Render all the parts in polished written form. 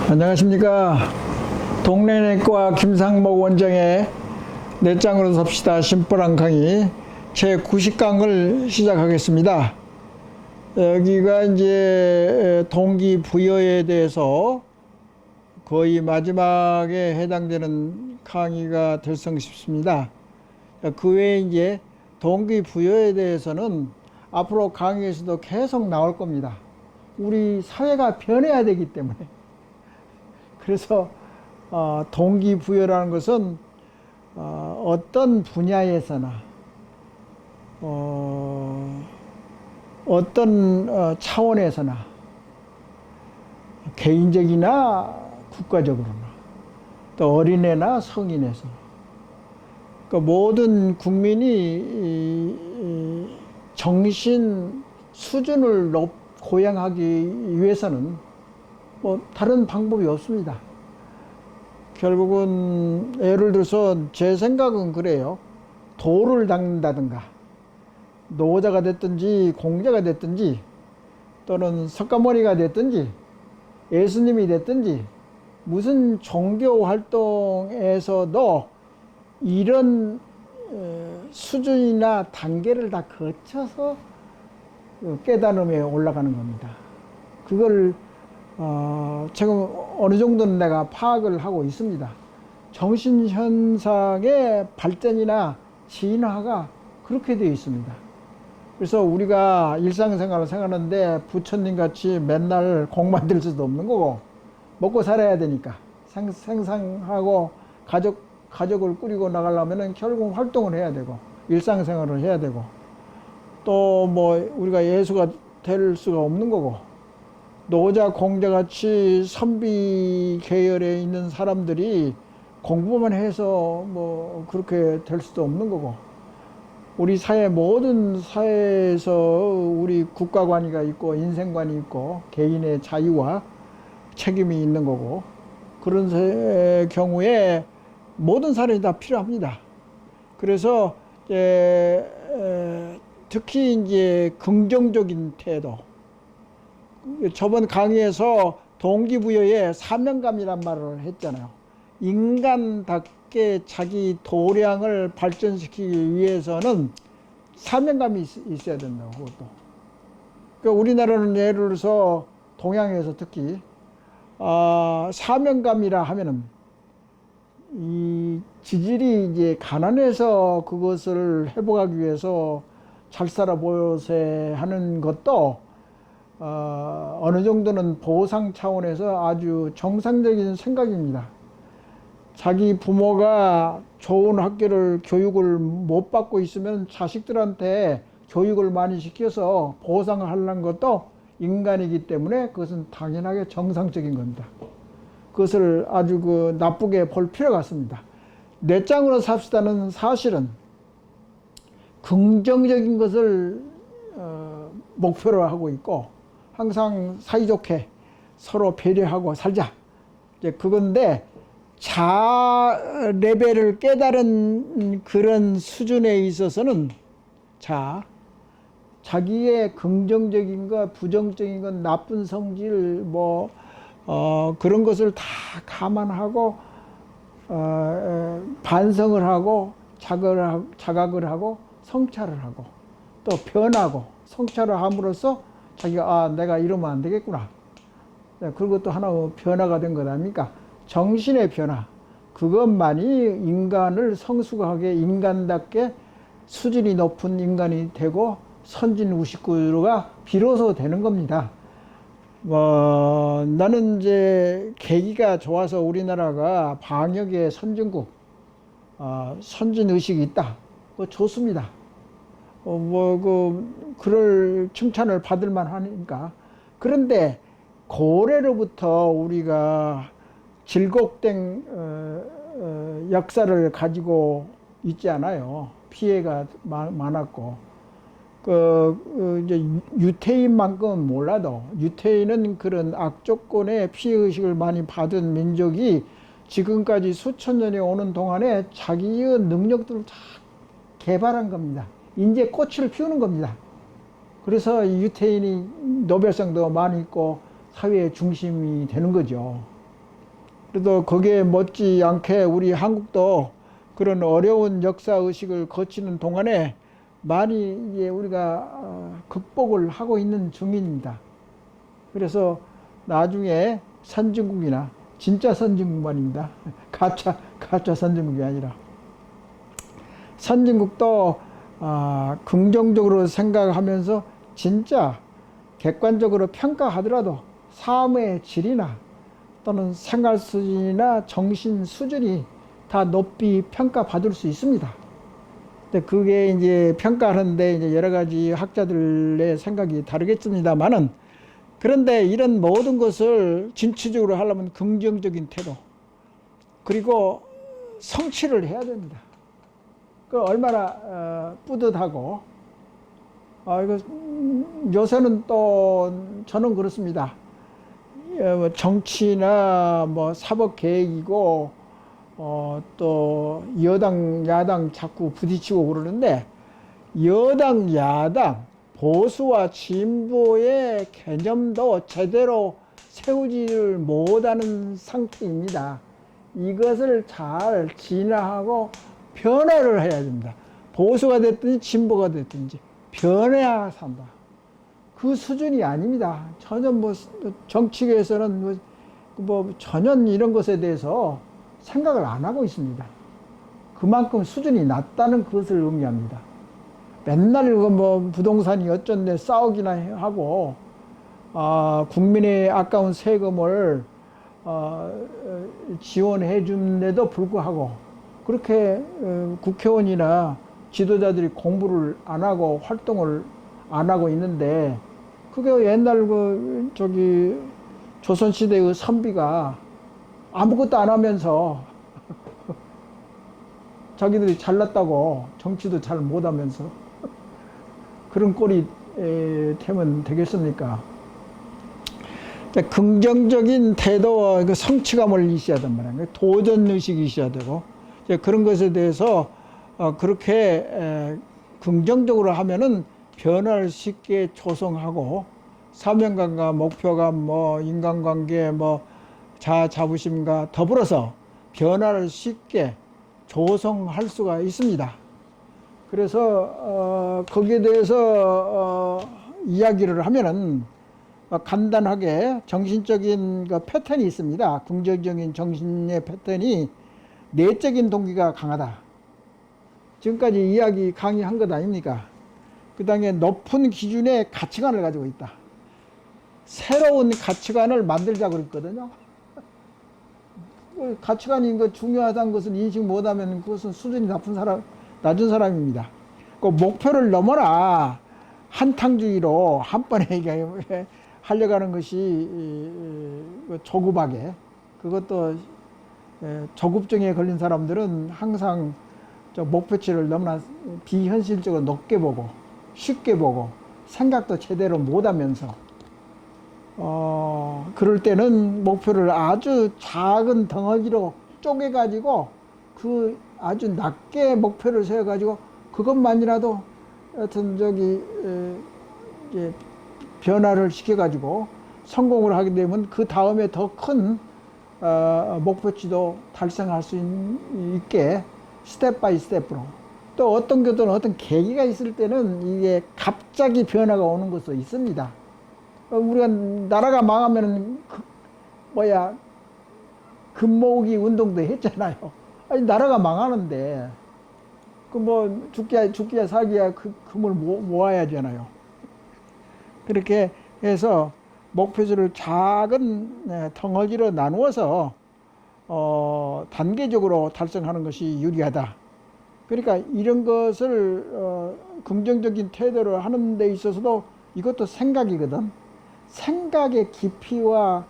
안녕하십니까. 동네내과 김상목 원장의 내장으로 삽시다 심플한 강의 제 90강을 시작하겠습니다. 여기가 이제 동기부여에 대해서 거의 마지막에 해당되는 강의가 될성 싶습니다. 그 외에 이제 동기부여에 대해서는 앞으로 강의에서도 계속 나올 겁니다. 우리 사회가 변해야 되기 때문에. 그래서 동기부여라는 것은 어떤 분야에서나 어떤 차원에서나 개인적이나 국가적으로나 또 어린애나 성인에서 그러니까 모든 국민이 정신 수준을 고양하기 위해서는 뭐 다른 방법이 없습니다. 결국은 예를 들어서 제 생각은 그래요. 돌을 닦는다든가 노자가 됐든지 공자가 됐든지 또는 석가모니가 됐든지 예수님이 됐든지 무슨 종교 활동에서도 이런 수준이나 단계를 다 거쳐서 깨달음에 올라가는 겁니다. 그걸 지금 어느 정도는 내가 파악을 하고 있습니다. 정신현상의 발전이나 진화가 그렇게 되어 있습니다. 그래서 우리가 일상생활을 생각하는데 부처님 같이 맨날 공 만들 수도 없는 거고 먹고 살아야 되니까 생산하고 가족을 꾸리고 나가려면 결국 활동을 해야 되고 일상생활을 해야 되고 또 뭐 우리가 예수가 될 수가 없는 거고 노자, 공자 같이 선비 계열에 있는 사람들이 공부만 해서 뭐 그렇게 될 수도 없는 거고 우리 사회 모든 사회에서 우리 국가관이가 있고 인생관이 있고 개인의 자유와 책임이 있는 거고 그런 경우에 모든 사람이 다 필요합니다. 그래서 특히 이제 긍정적인 태도 저번 강의에서 동기부여의 사명감이란 말을 했잖아요. 인간답게 자기 도량을 발전시키기 위해서는 사명감이 있어야 된다고. 그것도. 그러니까 우리나라는 예를 들어서 동양에서 특히 사명감이라 하면은 이 지질이 이제 가난해서 그것을 회복하기 위해서 잘 살아 보여서 하는 것도 어느 정도는 보상 차원에서 아주 정상적인 생각입니다. 자기 부모가 좋은 학교를 교육을 못 받고 있으면 자식들한테 교육을 많이 시켜서 보상을 하려는 것도 인간이기 때문에 그것은 당연하게 정상적인 겁니다. 그것을 아주 나쁘게 볼 필요가 없습니다. 내장으로 삽시다는 사실은 긍정적인 것을 목표로 하고 있고 항상 사이좋게 서로 배려하고 살자. 이제 그건데 자아 레벨을 깨달은 그런 수준에 있어서는 자기의 긍정적인 것, 부정적인 것, 나쁜 성질 그런 것을 다 감안하고 반성을 하고 자각을 하고 성찰을 하고 또 변하고 성찰을 함으로써 자기가 내가 이러면 안 되겠구나. 그리고 또 하나 변화가 된 것 아닙니까? 정신의 변화. 그것만이 인간을 성숙하게 인간답게 수준이 높은 인간이 되고 선진우식구가 비로소 되는 겁니다. 나는 이제 계기가 좋아서 우리나라가 방역의 선진국, 선진의식이 있다. 좋습니다. 그럴 칭찬을 받을 만하니까. 그런데 고래로부터 우리가 질곡된 역사를 가지고 있지 않아요. 피해가 많았고. 이제 유태인만큼은 몰라도 유태인은 그런 악조건의 피해의식을 많이 받은 민족이 지금까지 수천 년이 오는 동안에 자기의 능력들을 다 개발한 겁니다. 인재 꽃을 피우는 겁니다. 그래서 이 유태인이 노벨상도 많이 있고 사회의 중심이 되는 거죠. 그래도 거기에 못지않게 우리 한국도 그런 어려운 역사의식을 거치는 동안에 많이 이제 우리가 극복을 하고 있는 중입니다. 그래서 나중에 선진국이나 진짜 선진국만입니다. 가짜 선진국이 아니라. 선진국도 긍정적으로 생각하면서 진짜 객관적으로 평가하더라도 삶의 질이나 또는 생활 수준이나 정신 수준이 다 높이 평가받을 수 있습니다. 근데 그게 이제 평가하는데 이제 여러 가지 학자들의 생각이 다르겠습니다만은, 그런데 이런 모든 것을 진취적으로 하려면 긍정적인 태도, 그리고 성취를 해야 됩니다. 그 얼마나 뿌듯하고, 이거 요새는 또 저는 그렇습니다. 정치나 뭐 사법 계획이고 또 여당 야당 자꾸 부딪히고 그러는데, 여당 야당 보수와 진보의 개념도 제대로 세우지를 못하는 상태입니다. 이것을 잘 진화하고 변화를 해야 됩니다. 보수가 됐든지 진보가 됐든지 변해야 산다. 그 수준이 아닙니다. 전혀 뭐 정치계에서는 뭐 전혀 이런 것에 대해서 생각을 안 하고 있습니다. 그만큼 수준이 낮다는 것을 의미합니다. 맨날 뭐 부동산이 어쩐데 싸우기나 하고, 국민의 아까운 세금을 지원해 줌에도 불구하고 그렇게 국회의원이나 지도자들이 공부를 안 하고 활동을 안 하고 있는데, 그게 옛날 조선시대의 선비가 아무것도 안 하면서 자기들이 잘났다고 정치도 잘 못하면서 그런 꼴이 되면 되겠습니까? 긍정적인 태도와 성취감을 있어야 된단 말이에요. 도전의식이 있어야 되고, 그런 것에 대해서 그렇게 긍정적으로 하면은 변화를 쉽게 조성하고, 사명감과 목표감, 뭐 인간관계, 뭐 자부심과 더불어서 변화를 쉽게 조성할 수가 있습니다. 그래서 거기에 대해서 이야기를 하면은 간단하게 정신적인 그 패턴이 있습니다. 긍정적인 정신의 패턴이 내적인 동기가 강하다. 지금까지 이야기 강의한 것 아닙니까? 그 다음에 높은 기준의 가치관을 가지고 있다. 새로운 가치관을 만들자고 그랬거든요. 가치관이 중요하다는 것을 인식 못하면 그것은 수준이 낮은 사람입니다. 그 목표를 넘어라 한탕주의로 한 번에 하려고 하는 것이 조급하게, 그것도 조급증에 걸린 사람들은 항상 목표치를 너무나 비현실적으로 높게 보고 쉽게 보고 생각도 제대로 못하면서 그럴 때는 목표를 아주 작은 덩어리로 쪼개가지고 그 아주 낮게 목표를 세워가지고 그것만이라도 하여튼 변화를 시켜가지고 성공을 하게 되면 그 다음에 더 큰 목표치도 달성할 수 있게 스텝 바이 스텝으로, 또 어떤 계기가 있을 때는 이게 갑자기 변화가 오는 것도 있습니다. 우리가 나라가 망하면 금모으기 운동도 했잖아요. 아니 나라가 망하는데 죽기야 살기야 금을 모아야 하잖아요. 그렇게 해서 목표를 작은 덩어리로 나누어서 단계적으로 달성하는 것이 유리하다. 그러니까 이런 것을 긍정적인 태도를 하는 데 있어서도 이것도 생각이거든. 생각의 깊이와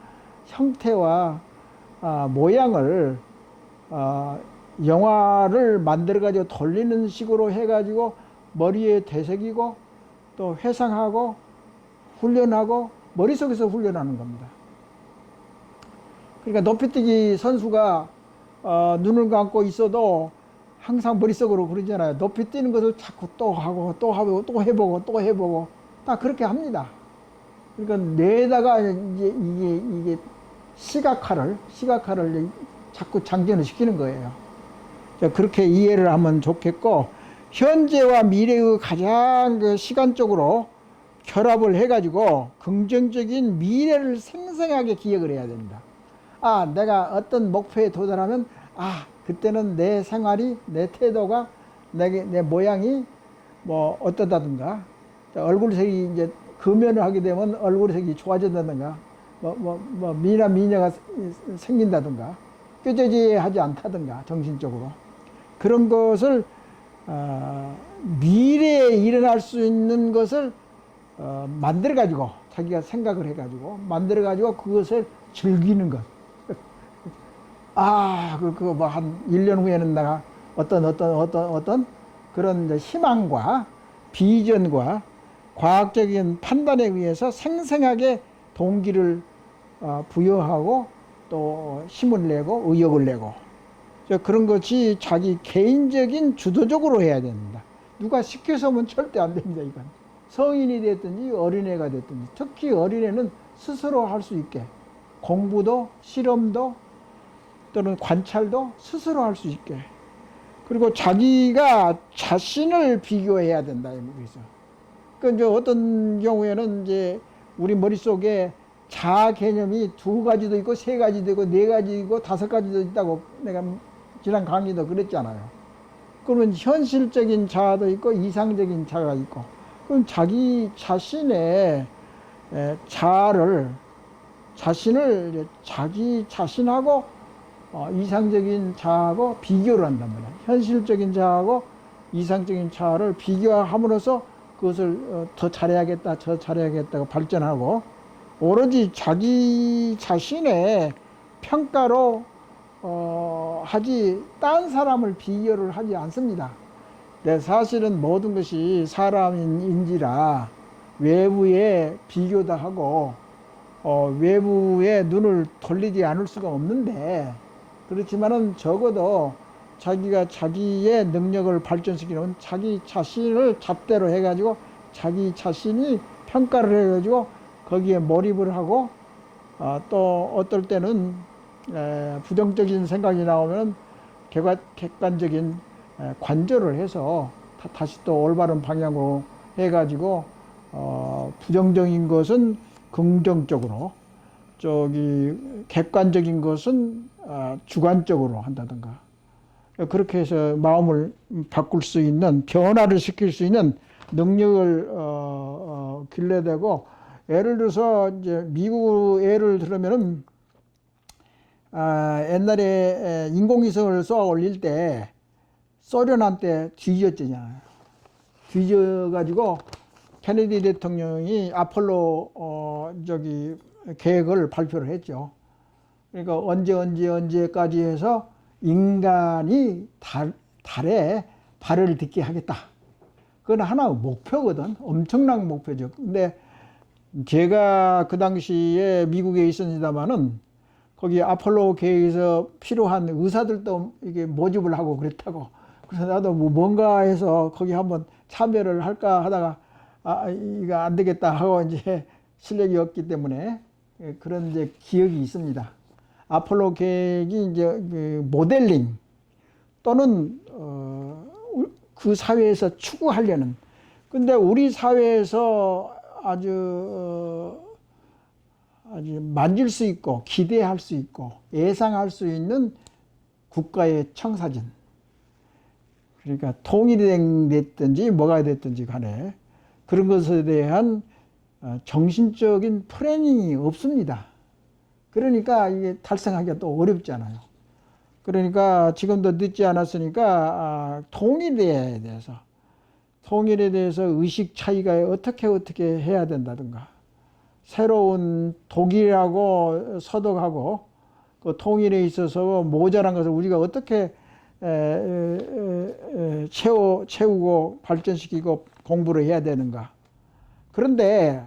형태와 모양을 영화를 만들어 가지고 돌리는 식으로 해 가지고 머리에 되새기고 또 회상하고 훈련하고 머릿속에서 훈련하는 겁니다. 그러니까 높이뛰기 선수가 눈을 감고 있어도 항상 머릿속으로 그러잖아요. 높이 뛰는 것을 자꾸 또 하고 또 하고 또 해보고 또 해보고 딱 그렇게 합니다. 그러니까 뇌에다가 이제 이게 시각화를 자꾸 장전을 시키는 거예요. 그렇게 이해를 하면 좋겠고, 현재와 미래의 가장 그 시간적으로 결합을 해가지고 긍정적인 미래를 생생하게 기억을 해야 됩니다. 아, 내가 어떤 목표에 도달하면, 아, 그때는 내 생활이, 내 태도가, 내 모양이 뭐 어떠다든가, 얼굴색이 이제 금연을 하게 되면 얼굴색이 좋아진다든가, 미녀가 생긴다든가, 꾀죄죄하지 않다든가, 정신적으로. 그런 것을, 미래에 일어날 수 있는 것을, 만들어가지고, 자기가 생각을 해가지고, 만들어가지고 그것을 즐기는 것. 아, 뭐, 한 1년 후에는 내가 어떤 그런 희망과 비전과 과학적인 판단에 의해서 생생하게 동기를 부여하고 또 힘을 내고 의욕을 내고 그런 것이 자기 개인적인 주도적으로 해야 됩니다. 누가 시켜서 하면 절대 안 됩니다. 이건 성인이 됐든지 어린애가 됐든지, 특히 어린애는 스스로 할 수 있게 공부도 실험도 또는 관찰도 스스로 할 수 있게, 그리고 자기가 자신을 비교해야 된다. 그래서 그 이제 어떤 경우에는 이제 우리 머릿속에 자아 개념이 2가지도 있고 3가지도 있고 4가지도 있고 5가지도 있다고 내가 지난 강의도 그랬잖아요. 그러면 현실적인 자아도 있고 이상적인 자아가 있고, 그럼 자기 자신의 자신을 자기 자신하고 이상적인 자아하고 비교를 한단 말이야. 현실적인 자아하고 이상적인 자아를 비교함으로써 그것을 더 잘해야겠다, 저 잘해야겠다고 발전하고, 오로지 자기 자신의 평가로 하지 딴 사람을 비교를 하지 않습니다. 근데 사실은 모든 것이 사람인지라 외부에 비교도 하고 외부에 눈을 돌리지 않을 수가 없는데, 그렇지만은 적어도 자기가 자기의 능력을 발전시키는 자기 자신을 잣대로 해가지고 자기 자신이 평가를 해가지고 거기에 몰입을 하고, 또 어떨 때는 부정적인 생각이 나오면 객관적인 관절을 해서 다시 또 올바른 방향으로 해가지고 부정적인 것은 긍정적으로, 객관적인 것은 주관적으로 한다든가, 그렇게 해서 마음을 바꿀 수 있는, 변화를 시킬 수 있는 능력을 길러내고, 예를 들어서 이제 미국 예를 들으면은 옛날에 인공위성을 쏘아 올릴 때 소련한테 뒤졌잖아요. 뒤져가지고 케네디 대통령이 아폴로 계획을 발표를 했죠. 그러니까 언제까지 해서 인간이 달에 발을 딛게 하겠다. 그건 하나의 목표거든. 엄청난 목표죠. 근데 제가 그 당시에 미국에 있었습니다마는 거기 아폴로 계획에서 필요한 의사들도 이게 모집을 하고 그랬다고. 그래서 나도 뭔가 해서 거기 한번 참여를 할까 하다가 이거 안 되겠다 하고 이제 실력이 없기 때문에 그런 이제 기억이 있습니다. 아폴로 계획이 이제 그 모델링 또는 그 사회에서 추구하려는, 근데 우리 사회에서 아주 만질 수 있고 기대할 수 있고 예상할 수 있는 국가의 청사진, 그러니까 통일이 됐든지 뭐가 됐든지 간에 그런 것에 대한 정신적인 플래닝이 없습니다. 그러니까 이게 달성하기가 또 어렵잖아요. 그러니까 지금도 늦지 않았으니까 통일에 대해서 의식 차이가 어떻게 해야 된다든가, 새로운 독일하고 서독하고 그 통일에 있어서 모자란 것을 우리가 어떻게 채우고 발전시키고 공부를 해야 되는가. 그런데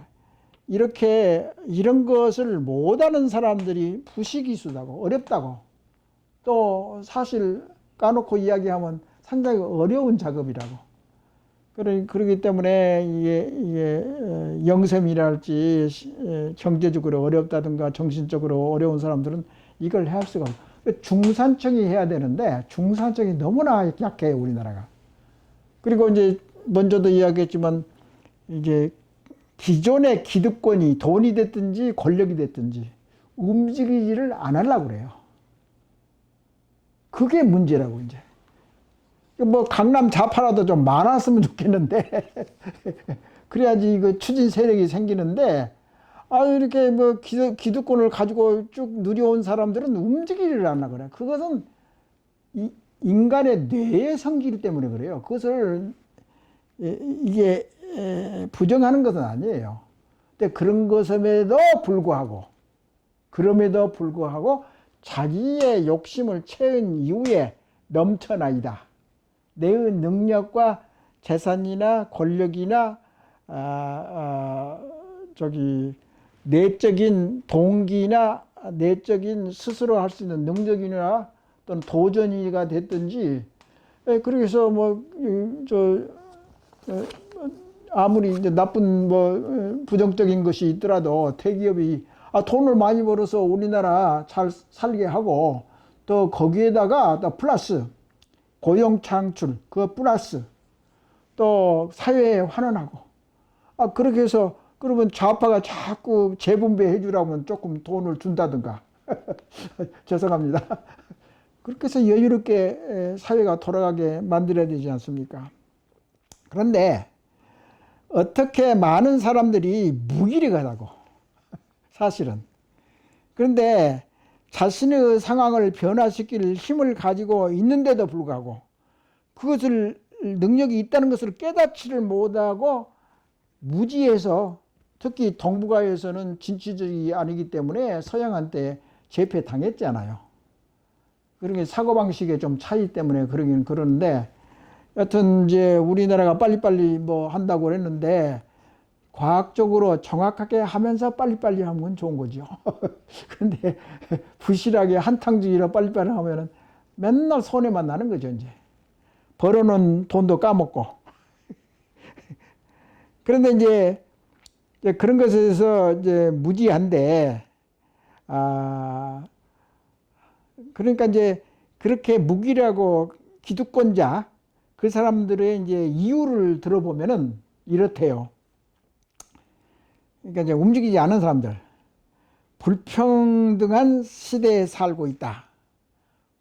이런 것을 못하는 사람들이 부식이수다고, 어렵다고, 또 사실 까놓고 이야기하면 상당히 어려운 작업이라고. 그러기 때문에 이게 영sem이랄지 경제적으로 어렵다든가 정신적으로 어려운 사람들은 이걸 할 수가 없어요. 중산층이 해야 되는데 중산층이 너무나 약해요, 우리나라가. 그리고 이제 먼저도 이야기했지만 이제 기존의 기득권이 돈이 됐든지 권력이 됐든지 움직이지를 안 하려고 그래요. 그게 문제라고 이제. 뭐 강남 좌파라도 좀 많았으면 좋겠는데 그래야지 이거 추진 세력이 생기는데 이렇게 뭐 기득권을 가지고 쭉 누려온 사람들은 움직이지를 않나 그래. 그것은 인간의 뇌의 성질 때문에 그래요. 그것을 이게 부정하는 것은 아니에요. 근데 그럼에도 불구하고 자기의 욕심을 채운 이후에 넘쳐나이다. 내 능력과 재산이나 권력이나 내적인 동기나 내적인 스스로 할 수 있는 능력이나 또는 도전이가 됐든지 그래서 아무리 이제 나쁜 부정적인 것이 있더라도 대기업이 돈을 많이 벌어서 우리나라 잘 살게 하고 또 거기에다가 또 플러스 고용 창출, 그 플러스 또 사회에 환원하고 그렇게 해서 그러면 좌파가 자꾸 재분배해 주라면 조금 돈을 준다든가 죄송합니다. 그렇게 해서 여유롭게 사회가 돌아가게 만들어야 되지 않습니까? 그런데 어떻게 많은 사람들이 무기력하다고 사실은. 그런데 자신의 상황을 변화시킬 힘을 가지고 있는데도 불구하고 그것을 능력이 있다는 것을 깨닫지를 못하고 무지해서 특히 동북아에서는 진취적이 아니기 때문에 서양한테 제패당했잖아요. 그러니까 사고방식의 좀 차이 때문에 그러긴 그러는데 여튼 이제 우리나라가 빨리빨리 한다고 그랬는데 과학적으로 정확하게 하면서 빨리빨리 하면 건 좋은 거죠. 그런데 부실하게 한탕주의로 빨리빨리 하면은 맨날 손해만 나는 거죠, 이제. 벌어놓은 돈도 까먹고. 그런데 이제 그런 것에 대해서 이제 무지한데, 그러니까 이제 그렇게 무기라고 기득권자, 그 사람들의 이제 이유를 들어보면은 이렇대요. 그러니까 이제 움직이지 않은 사람들. 불평등한 시대에 살고 있다.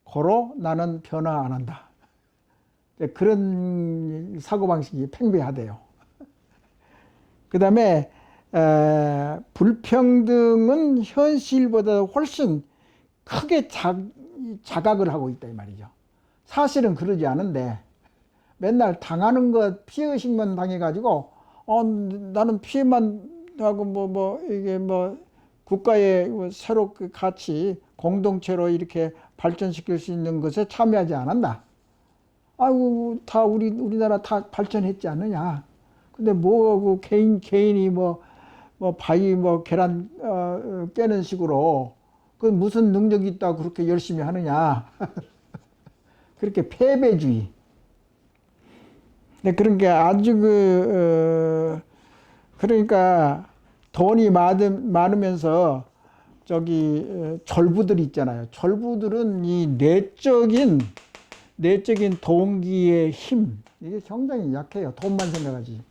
고로 나는 변화 안 한다. 그런 사고방식이 팽배하대요. 그 다음에 불평등은 현실보다 훨씬 크게 자각을 하고 있다 이 말이죠. 사실은 그러지 않은데 맨날 당하는 것 피해의식만 당해가지고 나는 피해만 하고 이게 국가의 새롭게 같이 공동체로 이렇게 발전시킬 수 있는 것에 참여하지 않았나. 아이고 다 우리나라 다 발전했지 않느냐. 근데 개인이 바위 계란 깨는 식으로 그 무슨 능력이 있다고 그렇게 열심히 하느냐. 그렇게 패배주의. 근데 그런 게 아주 그러니까 돈이 많으면서 졸부들 있잖아요. 졸부들은 이 내적인 동기의 힘, 이게 상당히 약해요. 돈만 생각하지.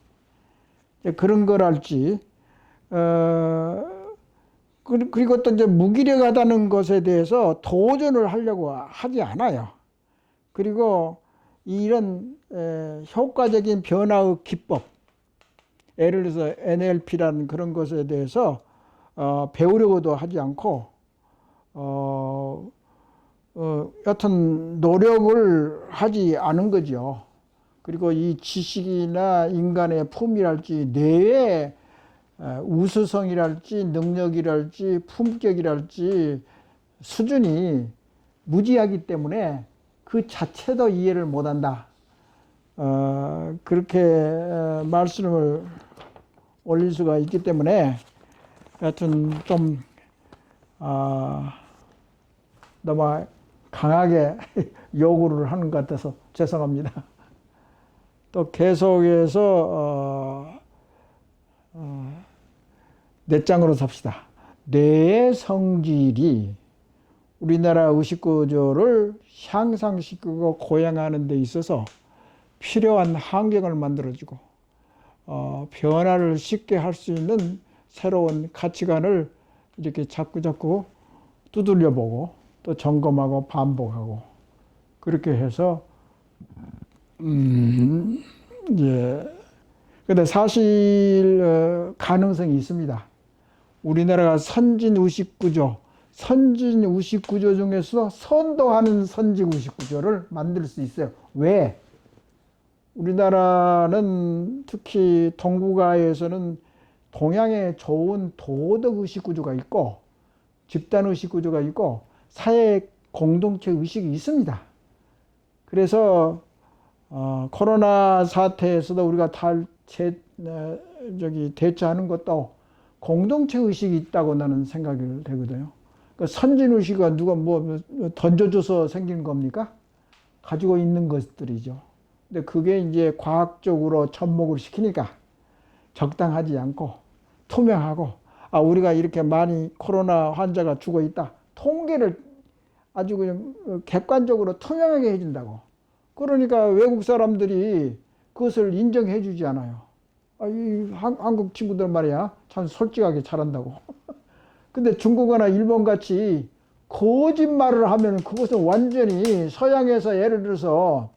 그런 걸 알지. 그리고 또 이제 무기력하다는 것에 대해서 도전을 하려고 하지 않아요. 그리고 이런 효과적인 변화의 기법, 예를 들어서 NLP라는 그런 것에 대해서 배우려고도 하지 않고 여튼 노력을 하지 않은 거죠. 그리고 이 지식이나 인간의 품이랄지 뇌의 우수성이랄지 능력이랄지 품격이랄지 수준이 무지하기 때문에 그 자체도 이해를 못한다. 그렇게 말씀을 올릴 수가 있기 때문에 하여튼 좀 너무 강하게 요구를 하는 것 같아서 죄송합니다. 또 계속해서 뇌장으로 삽시다. 뇌의 성질이 우리나라 의식구조를 향상시키고 고양하는 데 있어서 필요한 환경을 만들어주고 변화를 쉽게 할 수 있는 새로운 가치관을 이렇게 자꾸 두들려보고 또 점검하고 반복하고 그렇게 해서 예. 근데 사실 가능성이 있습니다. 우리나라가 선진 의식구조 중에서 선도하는 선진 의식구조를 만들 수 있어요. 왜? 우리나라는 특히 동북아에서는 동양에 좋은 도덕 의식구조가 있고 집단 의식구조가 있고 사회 공동체 의식이 있습니다. 그래서 코로나 사태에서도 우리가 대처하는 것도 공동체 의식이 있다고 나는 생각이 되거든요. 그러니까 선진 의식은 누가 뭐 던져줘서 생긴 겁니까? 가지고 있는 것들이죠. 근데 그게 이제 과학적으로 접목을 시키니까 적당하지 않고 투명하고 우리가 이렇게 많이 코로나 환자가 죽어 있다. 통계를 아주 그냥 객관적으로 투명하게 해준다고. 그러니까 외국 사람들이 그것을 인정해 주지 않아요. 이 한국 친구들 말이야. 참 솔직하게 잘한다고. 근데 중국이나 일본 같이 거짓말을 하면 그것은 완전히 서양에서 예를 들어서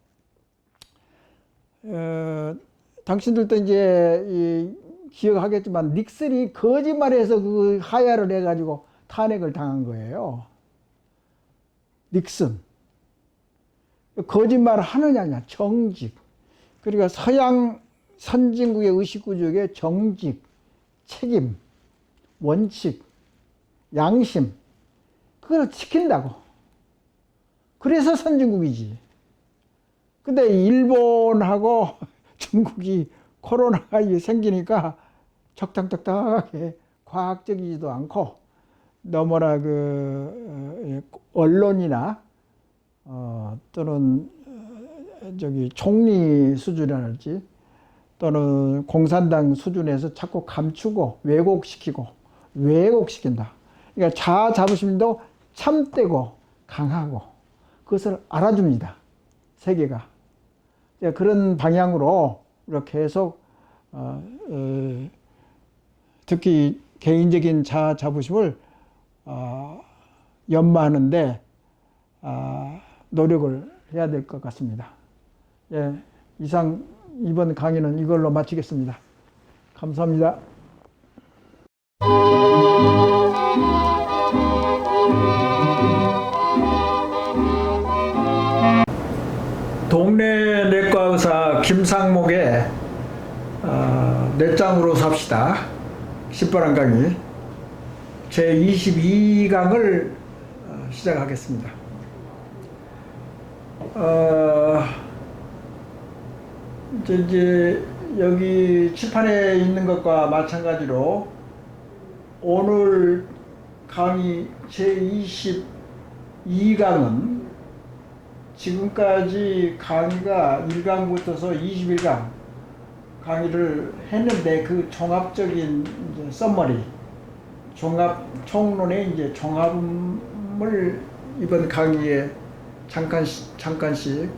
당신들도 이제 기억하겠지만 닉슨이 거짓말해서 그 하야를 해가지고 탄핵을 당한 거예요. 닉슨. 거짓말 하느냐, 정직. 그러니까 서양 선진국의 의식구조의 정직, 책임, 원칙, 양심, 그걸 지킨다고. 그래서 선진국이지. 근데 일본하고 중국이 코로나가 생기니까 적당하게 과학적이지도 않고 너무나 언론이나 또는 총리 수준이랄지 또는 공산당 수준에서 자꾸 감추고 왜곡시킨다. 그러니까 자아 자부심도 참되고 강하고 그것을 알아줍니다. 세계가. 그런 방향으로 우리가 계속 특히 개인적인 자아 자부심을 연마하는데 노력을 해야 될 것 같습니다. 예, 이상 이번 강의는 이걸로 마치겠습니다. 감사합니다. 동네 내과 의사 김상목의 뇌장으로 삽시다. 10번한 강의 제22강을 시작하겠습니다. 이제 여기 칠판에 있는 것과 마찬가지로 오늘 강의 제22강은 지금까지 강의가 1강부터서 21강 강의를 했는데 그 종합적인 이제 서머리, 총론의 이제 종합을 이번 강의에 잠깐씩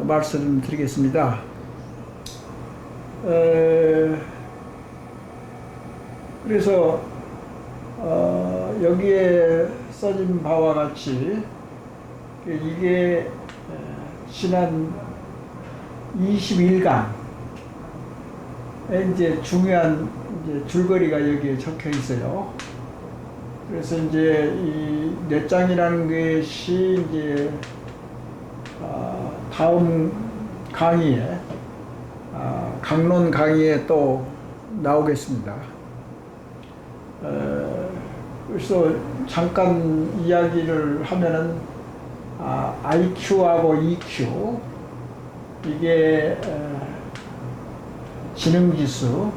말씀드리겠습니다. 그래서 여기에 써진 바와 같이 이게 지난 21강에 이제 중요한 이제 줄거리가 여기에 적혀 있어요. 그래서 이제 이 뇌장이라는 것이 이제 다음 강의에 강론 강의에 또 나오겠습니다. 그래서 잠깐 이야기를 하면은 IQ하고 EQ 이게 지능지수,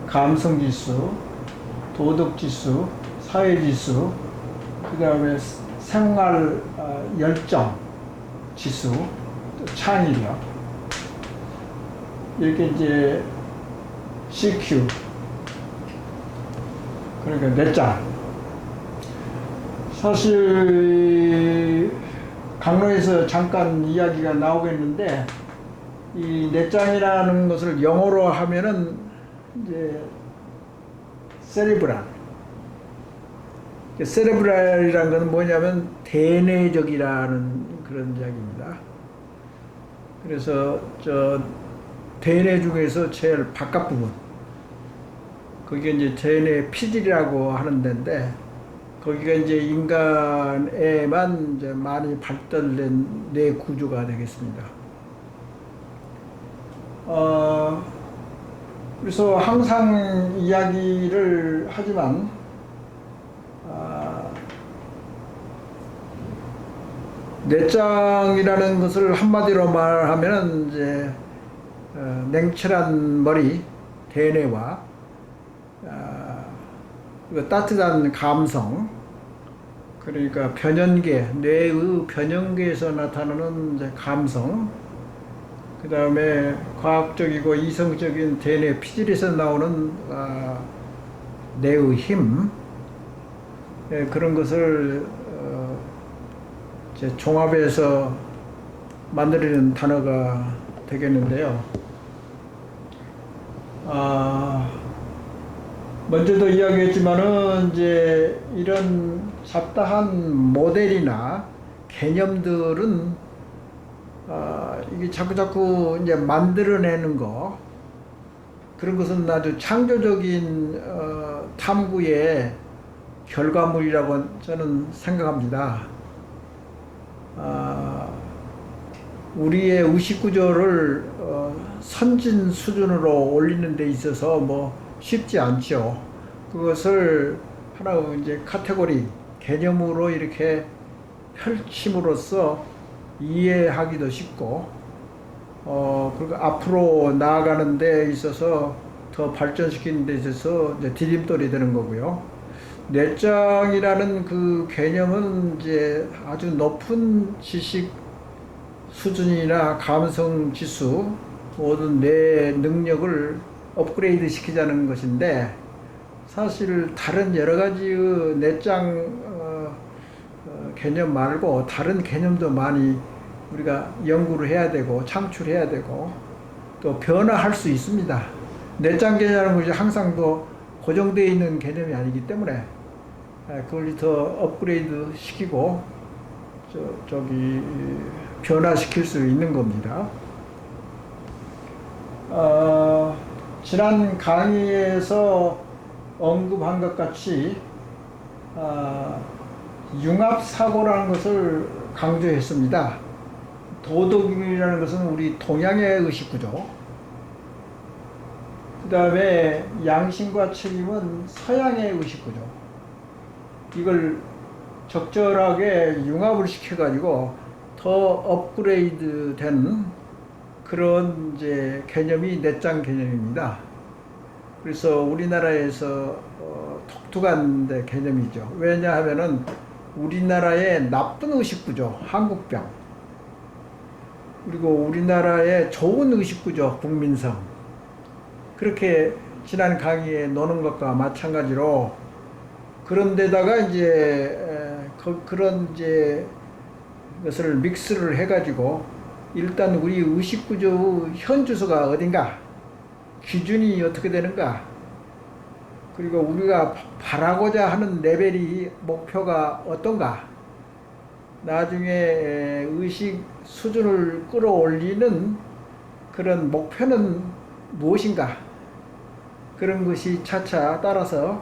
감성지수, 도덕지수, 사회지수, 그 다음에 생활 열정 지수, 또 창의력, 이렇게 이제 CQ, 그러니까 내장. 사실 강론에서 잠깐 이야기가 나오겠는데, 이 내장이라는 것을 영어로 하면은 이제 세레브랄. 세레브랄이라는 것은 뭐냐면 대뇌적이라는 그런 이야기입니다. 그래서 저 대뇌 중에서 제일 바깥 부분, 거기가 이제 대뇌 피질이라고 하는 데인데, 거기가 이제 인간에만 이제 많이 발달된 뇌 구조가 되겠습니다. 그래서 항상 이야기를 하지만, 내장이라는 것을 한마디로 말하면 이제 냉철한 머리, 대뇌와 그리고 따뜻한 감성, 그러니까 변연계, 뇌의 변연계에서 나타나는 이제 감성, 그 다음에 과학적이고 이성적인 대뇌 피질에서 나오는 뇌의 힘, 그런 것을 이제 종합해서 만들어낸 단어가 되겠는데요. 먼저도 이야기했지만은 이제 이런 잡다한 모델이나 개념들은 이게 자꾸 이제 만들어내는 거, 그런 것은 아주 창조적인 탐구의 결과물이라고 저는 생각합니다. 우리의 의식 구조를 선진 수준으로 올리는 데 있어서 뭐 쉽지 않죠. 그것을 하나의 이제 카테고리, 개념으로 이렇게 펼침으로써 이해하기도 쉽고, 그리고 앞으로 나아가는 데 있어서 더 발전시키는 데 있어서 이제 디딤돌이 되는 거고요. 내장이라는 그 개념은 이제 아주 높은 지식 수준이나 감성 지수, 모든 뇌 능력을 업그레이드 시키자는 것인데, 사실 다른 여러 가지의 내장 개념 말고 다른 개념도 많이 우리가 연구를 해야 되고 창출해야 되고 또 변화할 수 있습니다. 내장 개념이라는 것이 항상 또 고정되어 있는 개념이 아니기 때문에 그걸 더 업그레이드 시키고 변화시킬 수 있는 겁니다. 지난 강의에서 언급한 것 같이 융합사고라는 것을 강조했습니다. 도덕이라는 것은 우리 동양의 의식구조, 그 다음에 양심과 책임은 서양의 의식구조, 이걸 적절하게 융합을 시켜가지고 더 업그레이드 된 그런 이제 개념이 내장 개념입니다. 그래서 우리나라에서 독특한 개념이죠. 왜냐하면은 우리나라의 나쁜 의식구조, 한국병, 그리고 우리나라의 좋은 의식구조, 국민성, 그렇게 지난 강의에 노는 것과 마찬가지로, 그런데다가 이제 그런 이제 것을 믹스를 해가지고 일단 우리 의식구조의 현주소가 어딘가, 기준이 어떻게 되는가, 그리고 우리가 바라고자 하는 레벨이, 목표가 어떤가, 나중에 의식 수준을 끌어올리는 그런 목표는 무엇인가, 그런 것이 차차 따라서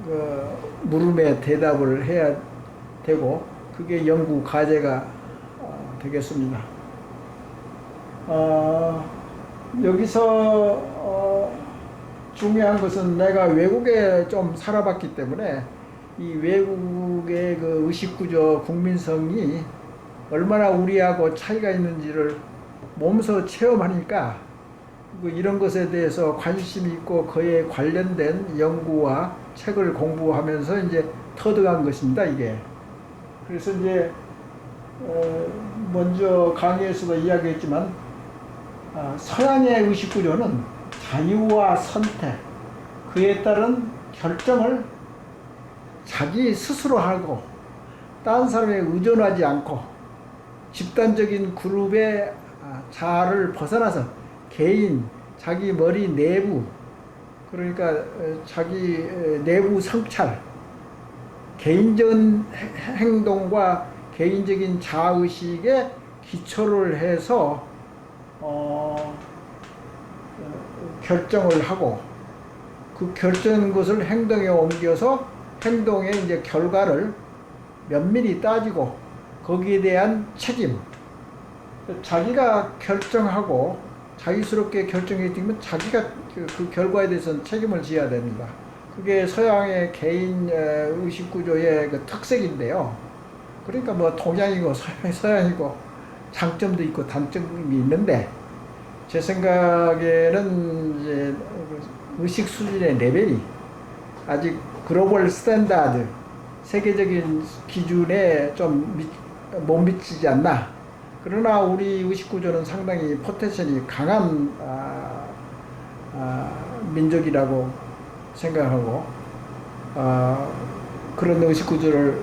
그 물음에 대답을 해야 되고, 그게 연구 과제가 되겠습니다. 여기서 중요한 것은 내가 외국에 좀 살아봤기 때문에 이 외국의 그 의식구조, 국민성이 얼마나 우리하고 차이가 있는지를 몸소 체험하니까 이런 것에 대해서 관심이 있고 그에 관련된 연구와 책을 공부하면서 이제 터득한 것입니다, 이게. 그래서 이제 먼저 강의에서도 이야기했지만 서양의 의식구조는 자유와 선택, 그에 따른 결정을 자기 스스로 하고 다른 사람에 의존하지 않고 집단적인 그룹의 자아를 벗어나서 개인, 자기 머리 내부, 그러니까 자기 내부 성찰, 개인적인 행동과 개인적인 자아의식에 기초를 해서 결정을 하고 그 결정한 것을 행동에 옮겨서 행동의 이제 결과를 면밀히 따지고 거기에 대한 책임, 자기가 결정하고 자유스럽게 결정했으면 자기가 그 결과에 대해서는 책임을 져야 됩니다. 그게 서양의 개인 의식구조의 그 특색인데요. 그러니까 뭐 동양이고 서양이고 장점도 있고 단점이 있는데 제 생각에는 이제 의식 수준의 레벨이 아직 글로벌 스탠다드, 세계적인 기준에 좀 못 미치지 않나. 그러나 우리 의식구조는 상당히 포텐셜이 강한 민족이라고 생각하고 그런 의식구조를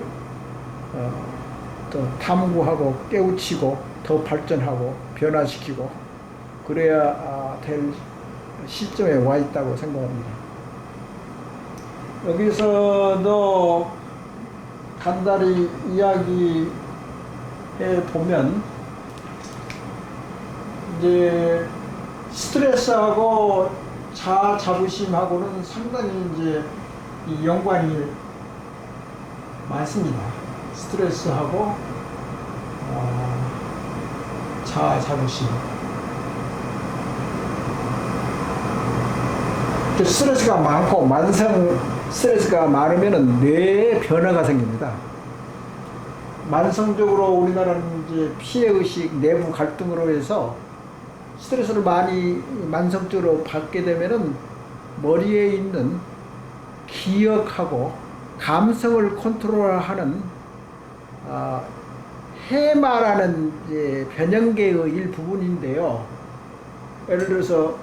또 탐구하고 깨우치고 더 발전하고 변화시키고 그래야 될 시점에 와 있다고 생각합니다. 여기서도 간단히 이야기해 보면 이제 스트레스하고 자아 자부심하고는 상당히 이제 이 연관이 많습니다. 스트레스하고 자아 자부심. 스트레스가 많고 만성 스트레스가 많으면은 뇌에 변화가 생깁니다. 만성적으로 우리나라는 이제 피해의식, 내부 갈등으로 해서 스트레스를 많이 만성적으로 받게 되면은 머리에 있는 기억하고 감성을 컨트롤하는 해마라는 이제 변형계의 일부분인데요. 예를 들어서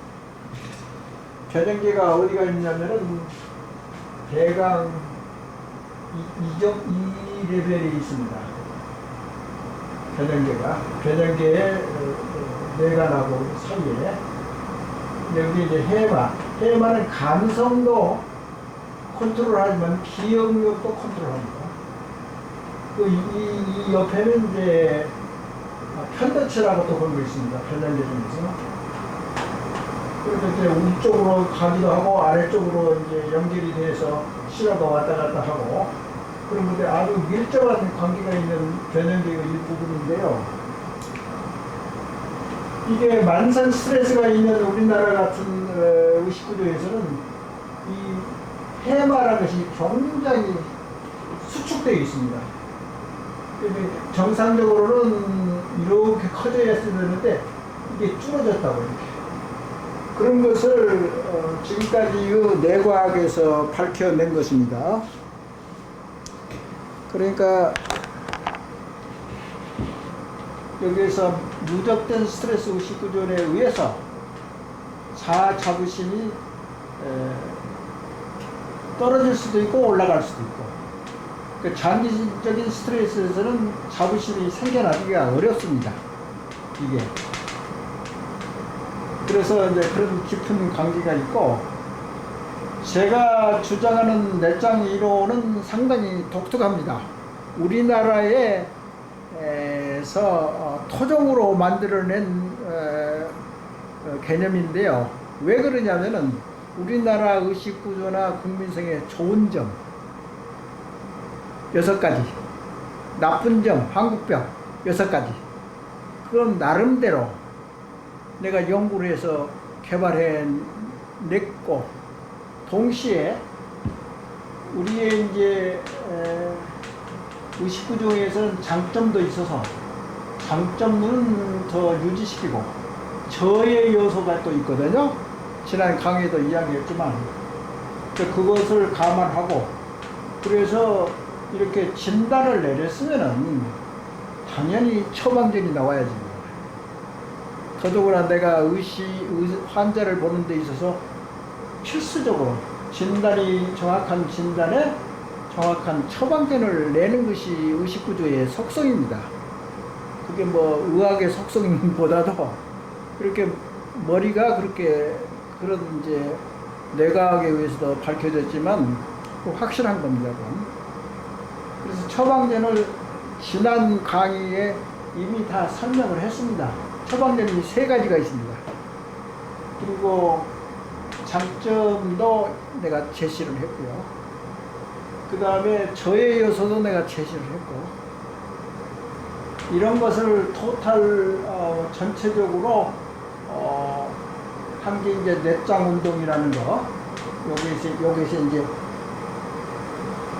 변형계가 어디가 있냐면은 대강 2레벨이 있습니다. 변형계의 뇌관하고 사이에 여기 이제 해마는 감성도 컨트롤하지만 기억력도 컨트롤합니다. 이 옆에는 이제 편도체라고 또 그런 거 있습니다. 변형계 중에서. 그래서 이제 위쪽으로 가기도 하고 아래쪽으로 이제 연결이 돼서 신호가 왔다 갔다 하고 그런 것들이 아주 밀접한 관계가 있는 변형계의 일부분인데요. 이게 만성 스트레스가 있는 우리나라 같은 의식구조에서는 이 해마라는 것이 굉장히 수축되어 있습니다. 정상적으로는 이렇게 커져야 되는데 이게 줄어졌다고 이렇게. 그런 것을 지금까지 뇌과학에서 밝혀낸 것입니다. 그러니까 여기에서 누적된 스트레스 의식구조에 의해서 자아 자부심이 떨어질 수도 있고 올라갈 수도 있고 그 장기적인 스트레스에서는 자부심이 생겨나기가 어렵습니다. 이게 그래서 이제 그런 깊은 관계가 있고 제가 주장하는 내장 이론은 상당히 독특합니다. 우리나라에서 토종으로 만들어낸 개념인데요. 왜 그러냐면은 우리나라 의식구조나 국민성의 좋은 점 6가지, 나쁜 점, 한국병 6가지. 그럼 나름대로 내가 연구를 해서 개발해냈고 동시에 우리의 이제 의식구조에서는 장점도 있어서 장점은 더 유지시키고 저의 요소가 또 있거든요. 지난 강의에도 이야기했지만 그것을 감안하고 그래서 이렇게 진단을 내렸으면은 당연히 처방전이 나와야지. 더더구나 내가 환자를 보는 데 있어서 필수적으로 정확한 진단에 정확한 처방전을 내는 것이 의식구조의 속성입니다. 그게 뭐 의학의 속성보다도 그렇게 머리가 그렇게 그런 이제 뇌과학에 의해서도 밝혀졌지만 확실한 겁니다. 그건. 그래서 처방전을 지난 강의에 이미 다 설명을 했습니다. 처방전이 3가지가 있습니다. 그리고 장점도 내가 제시를 했고요. 그 다음에 저해 요소도 내가 제시를 했고, 이런 것을 토탈 전체적으로 한 게 이제 뇌장 운동이라는 거, 여기서 이제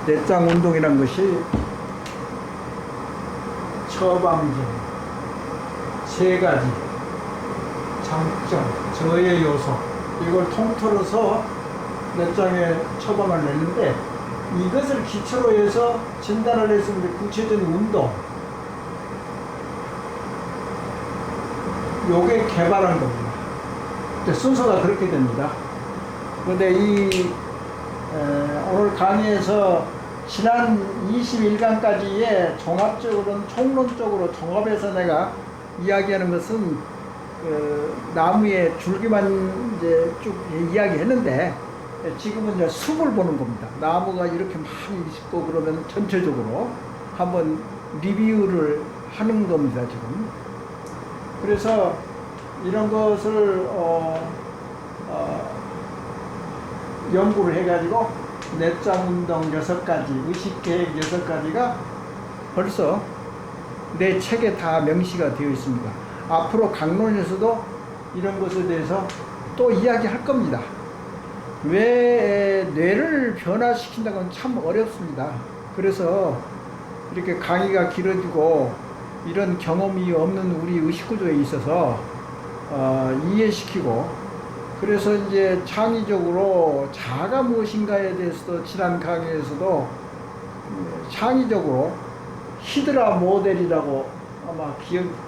뇌장 운동이라는 것이 처방전 3가지, 장점, 저해 요소, 이걸 통틀어서 뇌장에 처방을 내는데, 이것을 기초로 해서 진단을 했습니다. 구체적인 운동, 요게 개발한 겁니다. 순서가 그렇게 됩니다. 그런데 오늘 강의에서 지난 21강까지의 종합적으로는 총론적으로 종합해서 내가 이야기하는 것은 나무의 줄기만 이제 쭉 이야기했는데, 지금은 이제 숲을 보는 겁니다. 나무가 이렇게 많이 있고 그러면 전체적으로 한번 리뷰를 하는 겁니다, 지금. 그래서 이런 것을 연구를 해가지고 뇌장 운동 6가지, 의식계획 6가지가 벌써 내 책에 다 명시가 되어 있습니다. 앞으로 강론에서도 이런 것에 대해서 또 이야기할 겁니다. 왜 뇌를 변화시킨다는 건 참 어렵습니다. 그래서 이렇게 강의가 길어지고 이런 경험이 없는 우리 의식구조에 있어서 이해시키고, 그래서 이제 창의적으로 자아가 무엇인가에 대해서도 지난 강의에서도 창의적으로 히드라 모델이라고 아마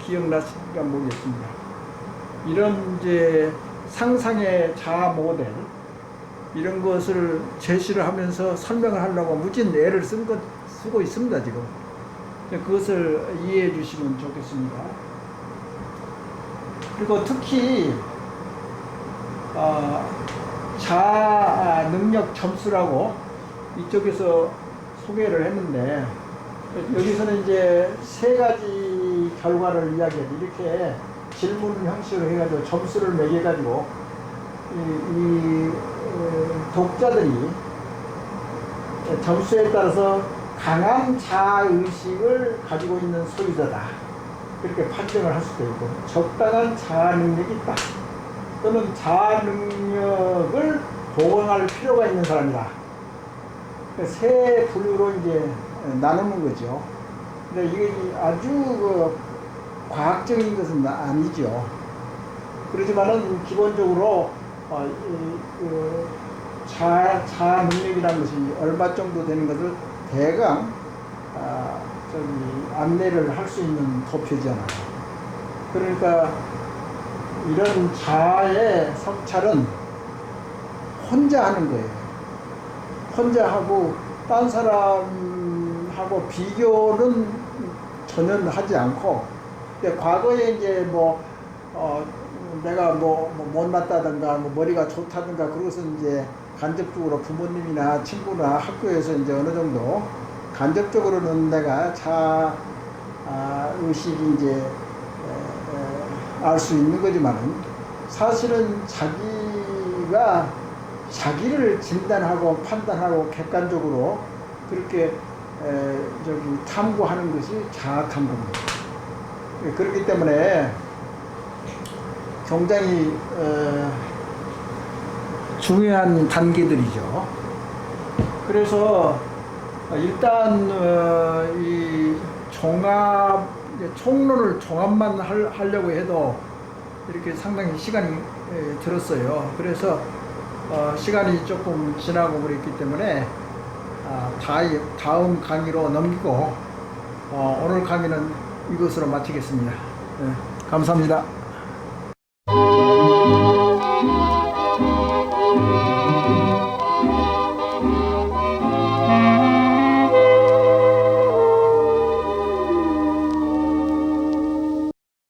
기억나실까 모르겠습니다. 이런 이제 상상의 자아 모델, 이런 것을 제시를 하면서 설명을 하려고 무진 애를 쓰고 있습니다, 지금. 그것을 이해해 주시면 좋겠습니다. 그리고 특히 자아 능력 점수라고 이쪽에서 소개를 했는데, 여기서는 이제 3가지 결과를 이야기해요. 이렇게 질문 형식으로 해가지고 점수를 매겨가지고 이 독자들이 점수에 따라서 강한 자아의식을 가지고 있는 소유자다, 그렇게 판정을 할 수도 있고, 적당한 자아 능력이 있다, 또는 자아 능력을 보강할 필요가 있는 사람이다. 3 부류로 이제 나누는 거죠. 근데 이게 아주 과학적인 것은 아니죠. 그렇지만은 기본적으로 자아 능력이라는 것이 얼마 정도 되는 것을 대강 안내를 할 수 있는 도표잖아요. 그러니까 이런 자아의 성찰은 혼자 하는 거예요. 혼자 하고 딴 사람하고 비교는 전혀 하지 않고, 근데 과거에 이제 내가 못났다든가 머리가 좋다든가 그것은 이제 간접적으로 부모님이나 친구나 학교에서 이제 어느 정도 간접적으로는 내가 자아 의식이 이제 알 수 있는 거지만은, 사실은 자기가 자기를 진단하고 판단하고 객관적으로 그렇게 탐구하는 것이 자아 탐구입니다. 그렇기 때문에 굉장히 중요한 단계들이죠. 그래서 일단 이 총론을 종합만 하려고 해도 이렇게 상당히 시간이 들었어요. 그래서 시간이 조금 지나고 그랬기 때문에 다음 강의로 넘기고, 오늘 강의는 이것으로 마치겠습니다. 네, 감사합니다.